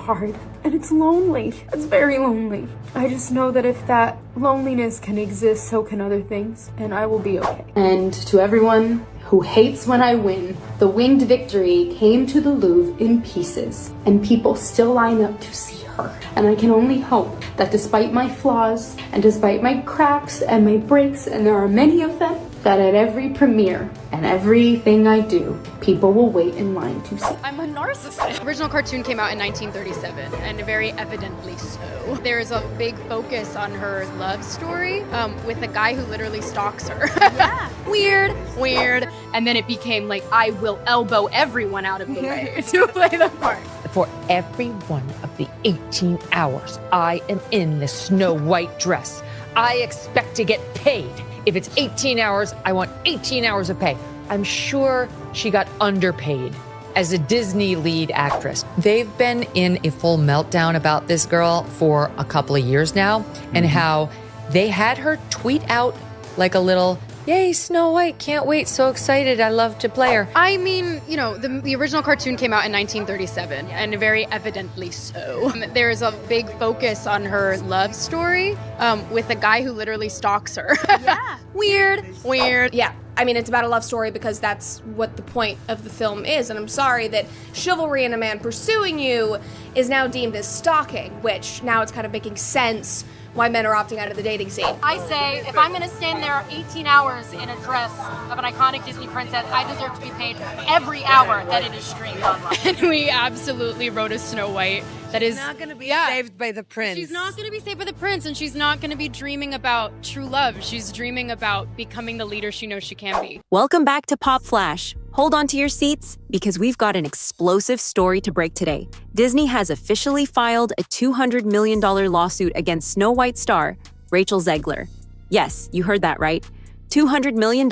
hard and it's lonely. It's very lonely. I just know that if that loneliness can exist, so can other things, and I will be okay. And to everyone who hates when I win, the winged victory came to the Louvre in pieces, and people still line up to see her. And I can only hope that despite my flaws, and despite my cracks and my breaks, and there are many of them, that at every premiere and everything I do, people will wait in line to see. I'm a narcissist. The original cartoon came out in 1937, and very evidently so. There's a big focus on her love story with a guy who literally stalks her. Yeah. Weird. And then it became like, I will elbow everyone out of the way to play the part. For every one of the 18 hours I am in this Snow White dress, I expect to get paid. If it's 18 hours, I want 18 hours of pay. I'm sure she got underpaid as a Disney lead actress. They've been in a full meltdown about this girl for a couple of years now, and how they had her tweet out like a little, "Yay, Snow White, can't wait, so excited, I love to play her." I mean, you know, the original cartoon came out in 1937, and very evidently so. There's a big focus on her love story with a guy who literally stalks her. Yeah. Weird. Yeah. I mean, it's about a love story because that's what the point of the film is. And I'm sorry that chivalry and a man pursuing you is now deemed as stalking, which now it's kind of making sense why men are opting out of the dating scene. I say, if I'm gonna stand there 18 hours in a dress of an iconic Disney princess, I deserve to be paid every hour that it is streamed online. And we absolutely wrote a Snow White that is not going to be saved by the prince. She's not going to be saved by the prince, and she's not going to be dreaming about true love. She's dreaming about becoming the leader she knows she can be. Welcome back to Pop Flash. Hold on to your seats because we've got an explosive story to break today. Disney has officially filed a $200 million lawsuit against Snow White star Rachel Zegler. Yes, you heard that right. $200 million.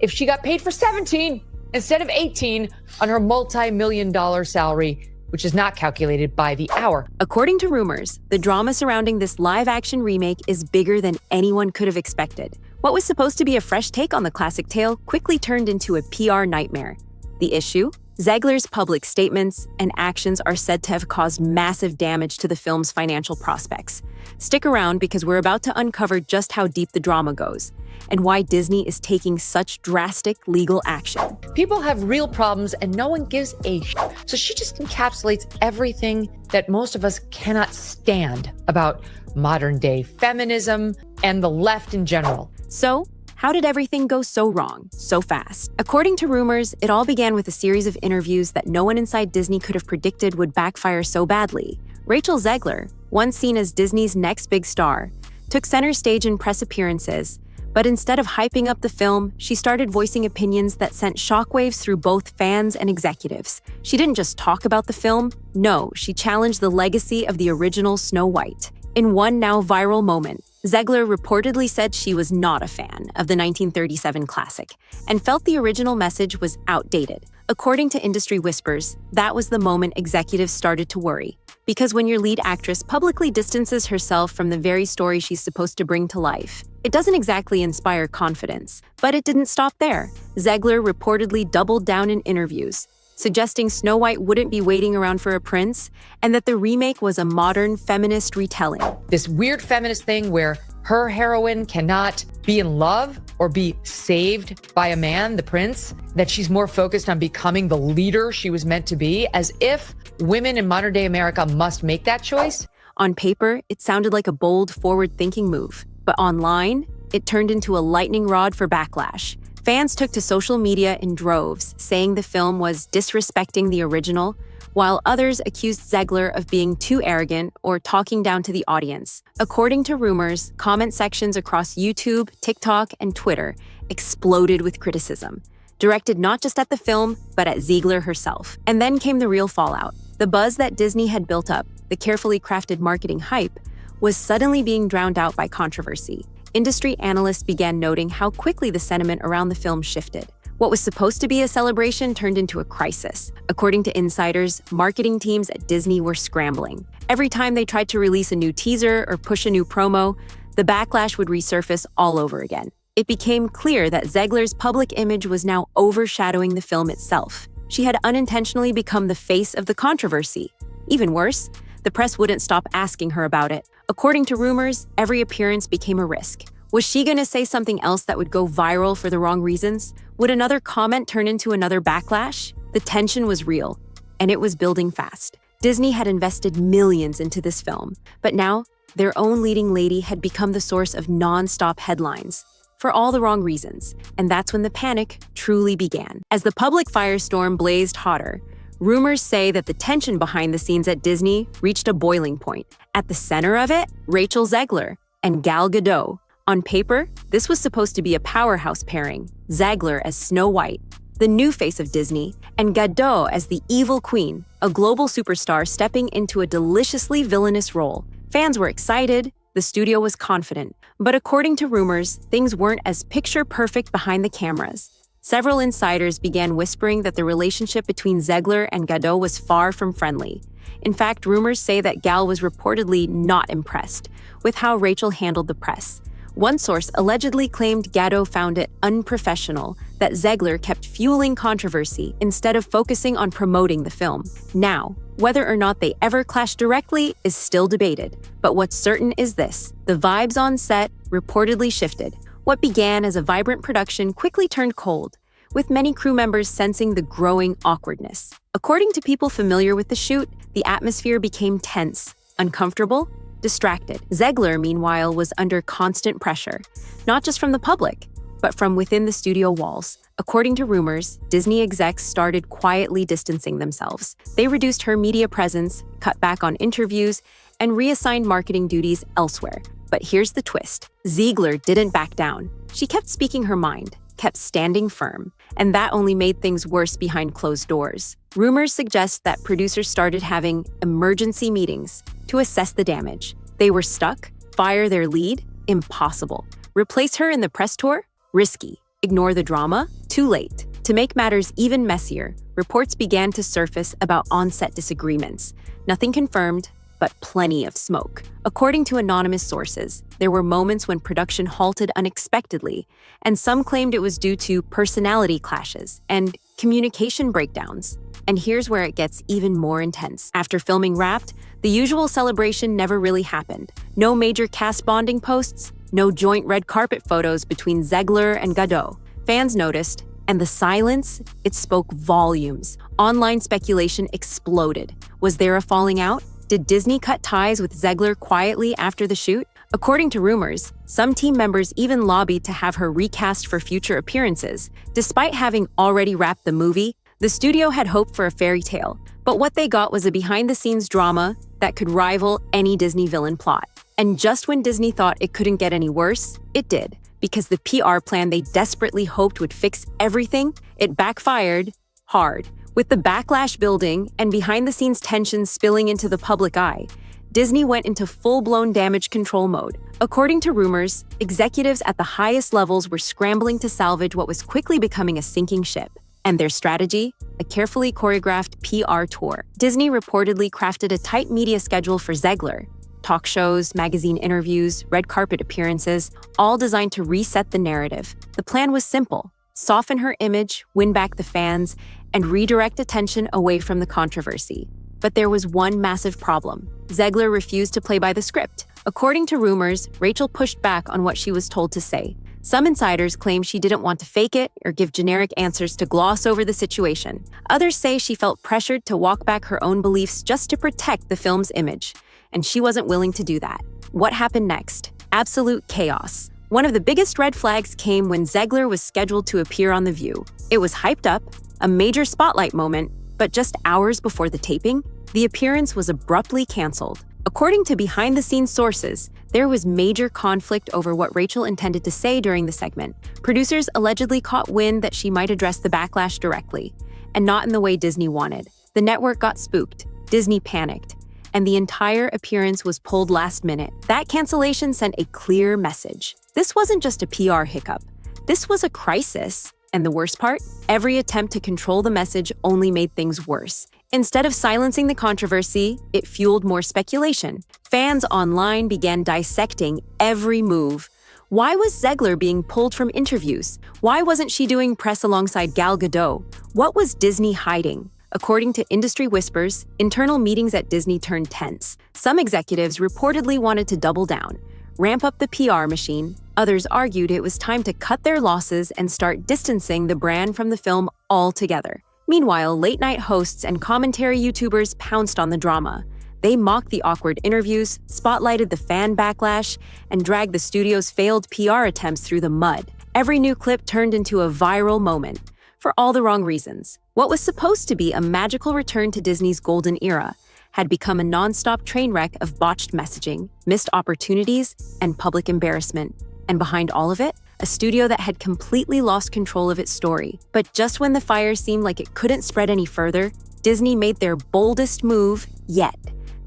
If she got paid for 17 instead of 18 on her multi-million-dollar salary, which is not calculated by the hour. According to rumors, the drama surrounding this live-action remake is bigger than anyone could have expected. What was supposed to be a fresh take on the classic tale quickly turned into a PR nightmare. The issue? Zegler's public statements and actions are said to have caused massive damage to the film's financial prospects. Stick around because we're about to uncover just how deep the drama goes and why Disney is taking such drastic legal action. People have real problems and no one gives a shit. So she just encapsulates everything that most of us cannot stand about modern day feminism and the left in general. So, how did everything go so wrong, so fast? According to rumors, it all began with a series of interviews that no one inside Disney could have predicted would backfire so badly. Rachel Zegler, once seen as Disney's next big star, took center stage in press appearances, but instead of hyping up the film, she started voicing opinions that sent shockwaves through both fans and executives. She didn't just talk about the film, no, she challenged the legacy of the original Snow White. In one now viral moment, Zegler reportedly said she was not a fan of the 1937 classic and felt the original message was outdated. According to industry whispers, that was the moment executives started to worry. Because when your lead actress publicly distances herself from the very story she's supposed to bring to life, it doesn't exactly inspire confidence. But it didn't stop there. Zegler reportedly doubled down in interviews, suggesting Snow White wouldn't be waiting around for a prince and that the remake was a modern feminist retelling. This weird feminist thing where her heroine cannot be in love or be saved by a man, the prince, that she's more focused on becoming the leader she was meant to be, as if women in modern day America must make that choice. On paper, it sounded like a bold, forward-thinking move, but online, it turned into a lightning rod for backlash. Fans took to social media in droves, saying the film was disrespecting the original, while others accused Zegler of being too arrogant or talking down to the audience. According to rumors, comment sections across YouTube, TikTok, and Twitter exploded with criticism, directed not just at the film, but at Zegler herself. And then came the real fallout. The buzz that Disney had built up, the carefully crafted marketing hype, was suddenly being drowned out by controversy. Industry analysts began noting how quickly the sentiment around the film shifted. What was supposed to be a celebration turned into a crisis. According to insiders, marketing teams at Disney were scrambling. Every time they tried to release a new teaser or push a new promo, the backlash would resurface all over again. It became clear that Zegler's public image was now overshadowing the film itself. She had unintentionally become the face of the controversy. Even worse, the press wouldn't stop asking her about it. According to rumors, every appearance became a risk. Was she going to say something else that would go viral for the wrong reasons? Would another comment turn into another backlash? The tension was real, and it was building fast. Disney had invested millions into this film, but now their own leading lady had become the source of non-stop headlines for all the wrong reasons, and that's when the panic truly began. As the public firestorm blazed hotter, rumors say that the tension behind the scenes at Disney reached a boiling point. At the center of it, Rachel Zegler and Gal Gadot. On paper, this was supposed to be a powerhouse pairing, Zegler as Snow White, the new face of Disney, and Gadot as the evil queen, a global superstar stepping into a deliciously villainous role. Fans were excited, the studio was confident, but according to rumors, things weren't as picture-perfect behind the cameras. Several insiders began whispering that the relationship between Zegler and Gadot was far from friendly. In fact, rumors say that Gal was reportedly not impressed with how Rachel handled the press. One source allegedly claimed Gadot found it unprofessional that Zegler kept fueling controversy instead of focusing on promoting the film. Now, whether or not they ever clashed directly is still debated, but what's certain is this: the vibes on set reportedly shifted. What began as a vibrant production quickly turned cold, with many crew members sensing the growing awkwardness. According to people familiar with the shoot, the atmosphere became tense, uncomfortable, distracted. Zegler, meanwhile, was under constant pressure, not just from the public, but from within the studio walls. According to rumors, Disney execs started quietly distancing themselves. They reduced her media presence, cut back on interviews, and reassigned marketing duties elsewhere. But here's the twist. Zegler didn't back down. She kept speaking her mind, kept standing firm, and that only made things worse behind closed doors. Rumors suggest that producers started having emergency meetings to assess the damage. They were stuck. Fire their lead? Impossible. Replace her in the press tour? Risky. Ignore the drama? Too late. To make matters even messier, reports began to surface about on-set disagreements. Nothing confirmed, but plenty of smoke. According to anonymous sources, there were moments when production halted unexpectedly, and some claimed it was due to personality clashes and communication breakdowns. And here's where it gets even more intense. After filming wrapped, the usual celebration never really happened. No major cast bonding posts, no joint red carpet photos between Zegler and Gadot. Fans noticed, and the silence, it spoke volumes. Online speculation exploded. Was there a falling out? Did Disney cut ties with Zegler quietly after the shoot? According to rumors, some team members even lobbied to have her recast for future appearances. Despite having already wrapped the movie, the studio had hoped for a fairy tale, but what they got was a behind-the-scenes drama that could rival any Disney villain plot. And just when Disney thought it couldn't get any worse, it did, because the PR plan they desperately hoped would fix everything, it backfired hard. With the backlash building and behind-the-scenes tensions spilling into the public eye, Disney went into full-blown damage control mode. According to rumors, executives at the highest levels were scrambling to salvage what was quickly becoming a sinking ship. And their strategy? A carefully choreographed PR tour. Disney reportedly crafted a tight media schedule for Zegler. Talk shows, magazine interviews, red carpet appearances, all designed to reset the narrative. The plan was simple: soften her image, win back the fans, and redirect attention away from the controversy. But there was one massive problem. Zegler refused to play by the script. According to rumors, Rachel pushed back on what she was told to say. Some insiders claim she didn't want to fake it or give generic answers to gloss over the situation. Others say she felt pressured to walk back her own beliefs just to protect the film's image, and she wasn't willing to do that. What happened next? Absolute chaos. One of the biggest red flags came when Zegler was scheduled to appear on The View. It was hyped up, a major spotlight moment, but just hours before the taping, the appearance was abruptly canceled. According to behind-the-scenes sources, there was major conflict over what Rachel intended to say during the segment. Producers allegedly caught wind that she might address the backlash directly, and not in the way Disney wanted. The network got spooked, Disney panicked, and the entire appearance was pulled last minute. That cancellation sent a clear message. This wasn't just a PR hiccup. This was a crisis. And the worst part? Every attempt to control the message only made things worse. Instead of silencing the controversy, it fueled more speculation. Fans online began dissecting every move. Why was Zegler being pulled from interviews? Why wasn't she doing press alongside Gal Gadot? What was Disney hiding? According to industry whispers, internal meetings at Disney turned tense. Some executives reportedly wanted to double down, ramp up the PR machine. Others argued it was time to cut their losses and start distancing the brand from the film altogether. Meanwhile, late-night hosts and commentary YouTubers pounced on the drama. They mocked the awkward interviews, spotlighted the fan backlash, and dragged the studio's failed PR attempts through the mud. Every new clip turned into a viral moment, for all the wrong reasons. What was supposed to be a magical return to Disney's golden era had become a non-stop train wreck of botched messaging, missed opportunities, and public embarrassment. And behind all of it, a studio that had completely lost control of its story. But just when the fire seemed like it couldn't spread any further, Disney made their boldest move yet.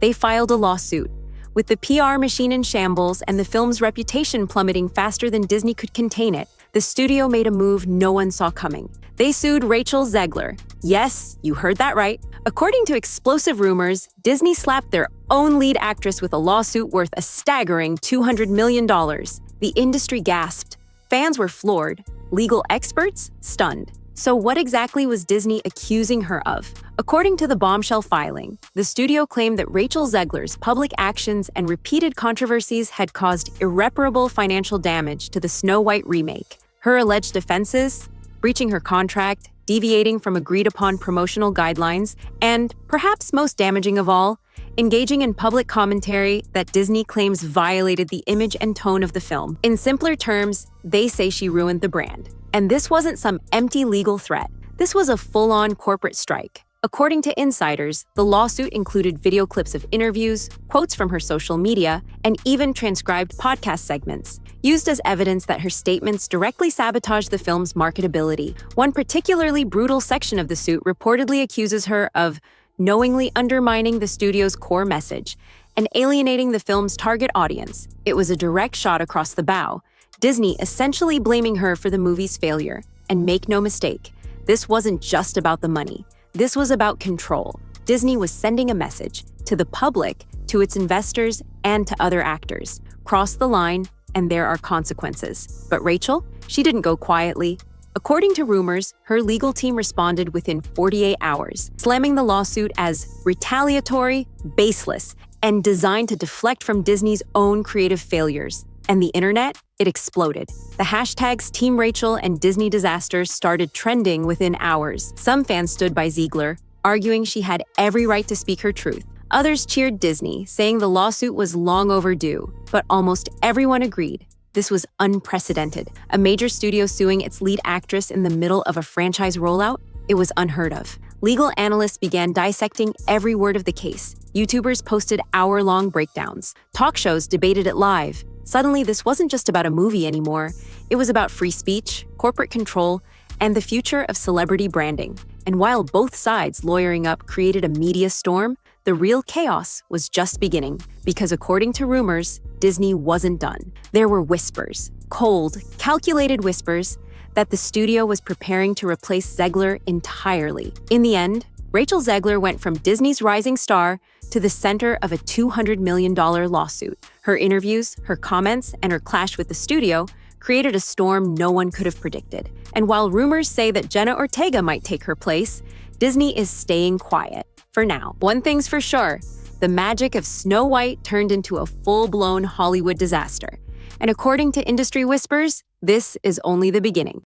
They filed a lawsuit. With the PR machine in shambles and the film's reputation plummeting faster than Disney could contain it, the studio made a move no one saw coming. They sued Rachel Zegler. Yes, you heard that right. According to explosive rumors, Disney slapped their own lead actress with a lawsuit worth a staggering $200 million. The industry gasped. Fans were floored. Legal experts stunned. So what exactly was Disney accusing her of? According to the bombshell filing, the studio claimed that Rachel Zegler's public actions and repeated controversies had caused irreparable financial damage to the Snow White remake. Her alleged offenses: breaching her contract, deviating from agreed-upon promotional guidelines, and, perhaps most damaging of all, engaging in public commentary that Disney claims violated the image and tone of the film. In simpler terms, they say she ruined the brand. And this wasn't some empty legal threat. This was a full-on corporate strike. According to insiders, the lawsuit included video clips of interviews, quotes from her social media, and even transcribed podcast segments, used as evidence that her statements directly sabotaged the film's marketability. One particularly brutal section of the suit reportedly accuses her of knowingly undermining the studio's core message and alienating the film's target audience. It was a direct shot across the bow, Disney essentially blaming her for the movie's failure. And make no mistake, this wasn't just about the money. This was about control. Disney was sending a message to the public, to its investors, and to other actors. Cross the line, and there are consequences. But Rachel, she didn't go quietly. According to rumors, her legal team responded within 48 hours, slamming the lawsuit as retaliatory, baseless, and designed to deflect from Disney's own creative failures. And the internet, it exploded. The hashtags Team Rachel and Disney Disasters started trending within hours. Some fans stood by Zegler, arguing she had every right to speak her truth. Others cheered Disney, saying the lawsuit was long overdue. But almost everyone agreed. This was unprecedented. A major studio suing its lead actress in the middle of a franchise rollout? It was unheard of. Legal analysts began dissecting every word of the case. YouTubers posted hour-long breakdowns. Talk shows debated it live. Suddenly, this wasn't just about a movie anymore. It was about free speech, corporate control, and the future of celebrity branding. And while both sides lawyering up created a media storm, the real chaos was just beginning. Because according to rumors, Disney wasn't done. There were whispers, cold, calculated whispers, that the studio was preparing to replace Zegler entirely. In the end, Rachel Zegler went from Disney's rising star to the center of a $200 million lawsuit. Her interviews, her comments, and her clash with the studio created a storm no one could have predicted. And while rumors say that Jenna Ortega might take her place, Disney is staying quiet. For now. One thing's for sure, the magic of Snow White turned into a full-blown Hollywood disaster. And according to industry whispers, this is only the beginning.